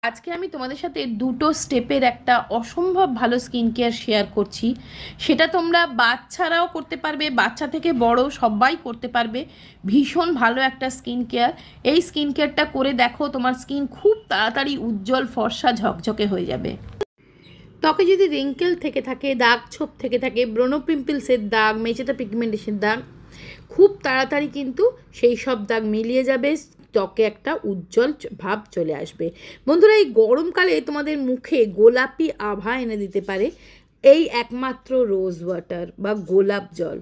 আজকে আমি তোমাদের সাথে দুটো স্টেপের একটা অসম্ভব ভালো স্কিন কেয়ার শেয়ার করছি। সেটা তোমরা বাচ্চারাও করতে পারবে, বাচ্চা থেকে বড় সবাই করতে পারবে। ভীষণ ভালো একটা স্কিন কেয়ার। এই স্কিন কেয়ারটা করে দেখো, তোমার স্কিন খুব তাড়াতাড়ি উজ্জ্বল ফর্সা ঝকঝকে হয়ে যাবে। ত্বকে যদি রিঙ্কেল থেকে থাকে, দাগ ছোপ থেকে থাকে, ব্রোনো পিম্পলসের দাগ, মেচেটা পিগমেন্টেশন দাগ, খুব তাড়াতাড়ি কিন্তু সেই সব দাগ মিলিয়ে যাবে, ত্বকে একটা উজ্জ্বল ভাব চলে আসবে। বন্ধুরা, এই গরমকালে তোমাদের মুখে গোলাপি আভা এনে দিতে পারে এই একমাত্র রোজ ওয়াটার বা গোলাপ জল।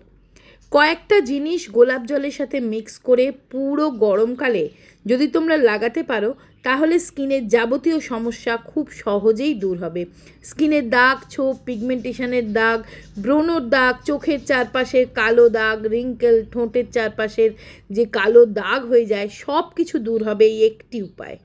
কয়েকটা জিনিস গোলাপ জলের সাথে মিক্স করে পুরো গরমকালে যদি তোমরা লাগাতে পারো, তাহলে স্কিনের যাবতীয় সমস্যা খুব সহজেই দূর হবে। স্কিনের দাগ ছোপ, পিগমেন্টেশনের দাগ, ব্রণর দাগ, চোখের চারপাশের কালো দাগ, রিঙ্কেল, ঠোঁটের চারপাশের যে কালো দাগ হয়ে যায়, সব কিছু দূর হবে এই একটি উপায়।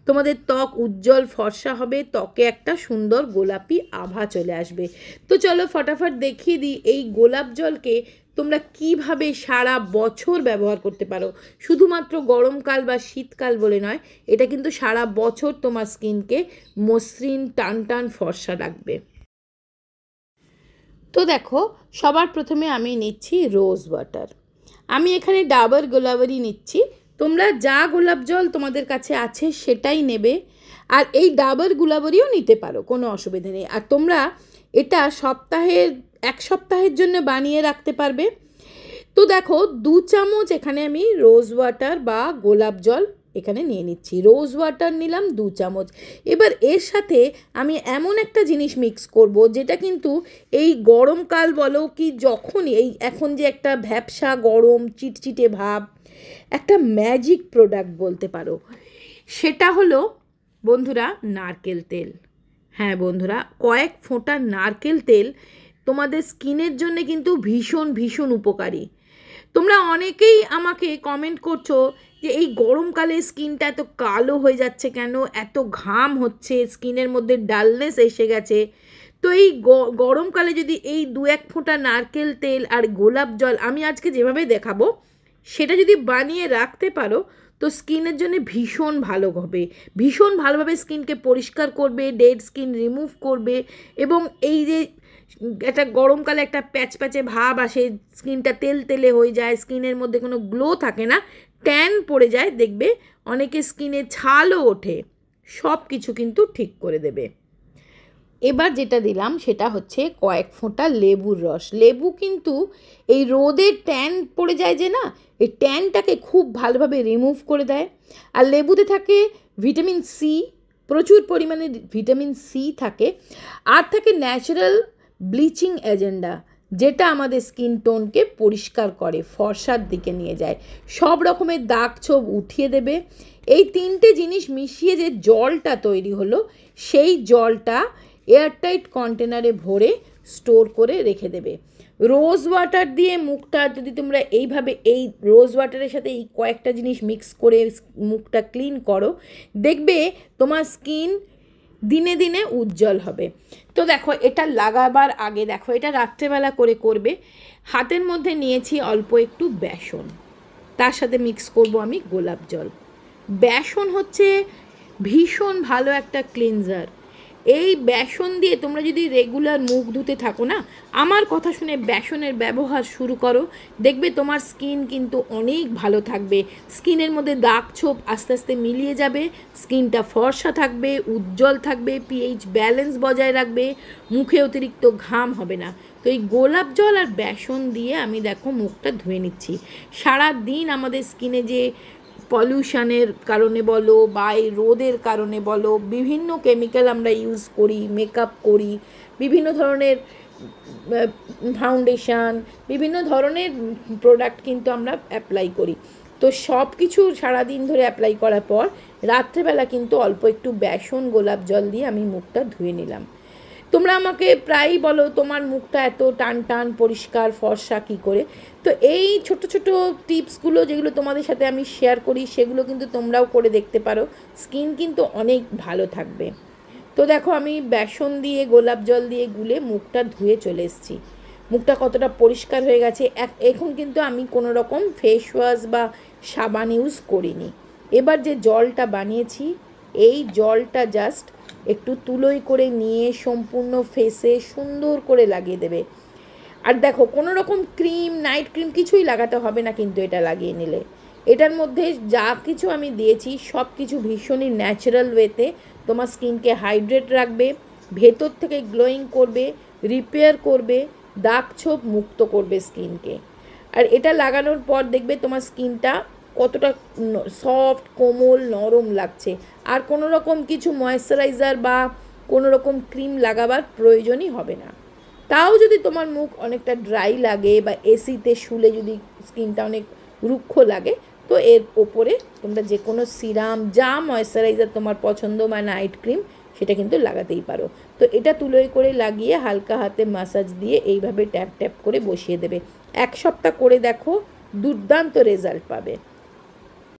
তোমাদের ত্বক উজ্জ্বল ফর্সা হবে, ত্বকে একটা সুন্দর গোলাপি আভা চলে আসবে। তো চলো ফটাফট দেখিয়ে দিই এই গোলাপ জলকে তোমরা কিভাবে সারা বছর ব্যবহার করতে পারো। শুধুমাত্র গরমকাল বা শীতকাল বলে নয়, এটা কিন্তু সারা বছর তোমার স্কিনকে মসৃণ টান টান ফর্সা রাখবে। তো দেখো, সবার প্রথমে আমি নিচ্ছি রোজ ওয়াটার। আমি এখানে ডাবর গোলাবরি নিচ্ছি। তোমরা যা গোলাপ জল তোমাদের কাছে আছে সেটাই নেবে। আর এই ডাবর গুলাবরিও নিতে পারো, কোনো অসুবিধা নেই। আর তোমরা এটা এক সপ্তাহের জন্য বানিয়ে রাখতে পারবে। তো দেখো, 2 চামচ এখানে আমি রোজ ওয়াটার বা গোলাপ জল এখানে নিয়ে নিচ্ছি। রোজ ওয়াটার নিলাম 2 চামচ। এবার এর সাথে আমি এমন একটা জিনিস মিক্স করব, যেটা কিন্তু এই গরমকাল বলো কি যখনই এই এখন যে একটা ভ্যাপসা গরম চিটচিটে ভাব, একটা ম্যাজিক প্রোডাক্ট বলতে পারো। সেটা হলো বন্ধুরা নারকেল তেল। হ্যাঁ বন্ধুরা, কয়েক ফোঁটা নারকেল তেল তোমাদের স্কিনের জন্য কিন্তু ভীষণ ভীষণ উপকারী। তোমরা অনেকেই আমাকে কমেন্ট করছো যে এই গরমকালে স্কিনটা এত কালো হয়ে যাচ্ছে কেন, এত ঘাম হচ্ছে, স্কিনের মধ্যে ডালনেস এসে গেছে। তো এই গরমকালে যদি এই 2-1 ফোঁটা নারকেল তেল আর গোলাপ জল আমি আজকে যেভাবে দেখাবো সেটা যদি বানিয়ে রাখতে পারো, তো স্কিনের জন্য ভীষণ ভালো হবে। ভীষণ ভালোভাবে স্কিনকে পরিষ্কার করবে, ডেড স্কিন রিমুভ করবে। এবং এই যে একটা গরমকালে একটা প্যাচপ্যাচে ভাব আসে, স্কিনটা তেল তেলে হয়ে যায়, স্কিনের মধ্যে কোনো গ্লো থাকে না, ট্যান পড়ে যায়, দেখবে অনেকের স্কিনে ছালও ওঠে, সব কিছু কিন্তু ঠিক করে দেবে। এবার যেটা দিলাম সেটা হচ্ছে কয়েক ফোঁটা লেবুর রস। লেবু কিন্তু এই রোদের ট্যান পড়ে যায় যে না, এই ট্যানটাকে খুব ভালোভাবে রিমুভ করে দেয়। আর লেবুতে থাকে ভিটামিন সি, প্রচুর পরিমাণে ভিটামিন সি থাকে। আর থাকে ন্যাচারাল ব্লিচিং এজেন্ডা, যেটা আমাদের স্কিন টোনকে পরিষ্কার করে, ফর্সার দিকে নিয়ে যায়, সব রকমের দাগ ছোপ উঠিয়ে দেবে। এই 3টে জিনিস মিশিয়ে যে জলটা তৈরি হলো, সেই জলটা এয়ারটাইট কন্টেনারে ভরে স্টোর করে রেখে দেবে। রোজ ওয়াটার দিয়ে মুখটা যদি তোমরা এইভাবে এই রোজ ওয়াটারের সাথে এই কয়েকটা জিনিস মিক্স করে মুখটা ক্লিন করো, দেখবে তোমার স্কিন দিনে দিনে উজ্জ্বল হবে। তো দেখো, এটা লাগাবার আগে দেখো, এটা রাত্রেবেলা করে করবে। হাতের মধ্যে নিয়েছি অল্প একটু বেসন, তার সাথে মিক্স করব আমি গোলাপ জল। বেসন হচ্ছে ভীষণ ভালো একটা ক্লিনজার। এই বেসন দিয়ে তোমরা যদি রেগুলার মুখ ধুতে থাকো না, আমার কথা শুনে বেসনের ব্যবহার শুরু করো, দেখবে তোমার স্কিন কিন্তু অনেক ভালো থাকবে। স্কিনের মধ্যে দাগ ছোপ আস্তে আস্তে মিলিয়ে যাবে, স্কিনটা ফর্সা থাকবে, উজ্জ্বল থাকবে, পিএইচ ব্যালেন্স বজায় রাখবে, মুখে অতিরিক্ত ঘাম হবে না। তো এই গোলাপ জল আর বেসন দিয়ে আমি দেখো মুখটা ধুয়ে নিচ্ছি। সারা দিন আমাদের স্কিনে যে পলিউশনের কারণে বলো বা এই রোদের কারণে বলো, বিভিন্ন কেমিক্যাল আমরা ইউজ করি, মেকআপ করি, বিভিন্ন ধরনের ফাউন্ডেশন, বিভিন্ন ধরনের প্রোডাক্ট কিন্তু আমরা অ্যাপ্লাই করি। তো সব কিছু সারাদিন ধরে অ্যাপ্লাই করার পর রাত্রেবেলা কিন্তু অল্প একটু বেসন গোলাপ জল দিয়ে আমি মুখটা ধুয়ে নিলাম। তোমরা আমাকে প্রায়ই বলো তোমার মুখটা এত টান টান পরিষ্কার ফর্সা কী করে। তো এই ছোট ছোট টিপসগুলো যেগুলো তোমাদের সাথে আমি শেয়ার করি, সেগুলো কিন্তু তোমরাও করে দেখতে পারো, স্কিন কিন্তু অনেক ভালো থাকবে। তো দেখো, আমি বেসন দিয়ে গোলাপ জল দিয়ে গুলে মুখটা ধুয়ে চলে এসেছি। মুখটা কতটা পরিষ্কার হয়ে গেছে। এখন কিন্তু আমি কোনো রকম ফেস ওয়াশ বা সাবান ইউজ করিনি। এবার যে জলটা বানিয়েছি এই জলটা জাস্ট একটু তুলোই করে নিয়ে সম্পূর্ণ ফেসে সুন্দর করে লাগিয়ে দেবে। আর দেখো, কোনো রকম ক্রিম, নাইট ক্রিম কিছুই লাগাতে হবে না কিন্তু এটা লাগিয়ে নিলে। এটার মধ্যে যা কিছু আমি দিয়েছি সব কিছু ভীষণই ন্যাচারাল ওয়েতে তোমার স্কিনকে হাইড্রেট রাখবে, ভেতর থেকে গ্লোয়িং করবে, রিপেয়ার করবে, দাগ ছোপ মুক্ত করবে স্কিনকে। আর এটা লাগানোর পর দেখবে তোমার স্কিনটা কতটা সফট, কোমল, নরম লাগছে। আর কোনো রকম কিছু ময়েশ্চারাইজার বা কোনো রকম ক্রিম লাগাবার প্রয়োজনই হবে না। তাও যদি তোমার মুখ অনেকটা ড্রাই লাগে বা এসিতে শুলে যদি স্কিনটা অনেক রুক্ষ লাগে, তো এর ওপরে তোমরা যে কোনো সিরাম, যা ময়েশ্চারাইজার তোমার পছন্দ বা নাইট ক্রিম, সেটা কিন্তু লাগাতেই পারো। তো এটা তুলোয় করে লাগিয়ে হালকা হাতে মাসাজ দিয়ে এইভাবে ট্যাপ ট্যাপ করে বসিয়ে দেবে। 1 সপ্তাহ করে দেখো, দুর্দান্ত রেজাল্ট পাবে।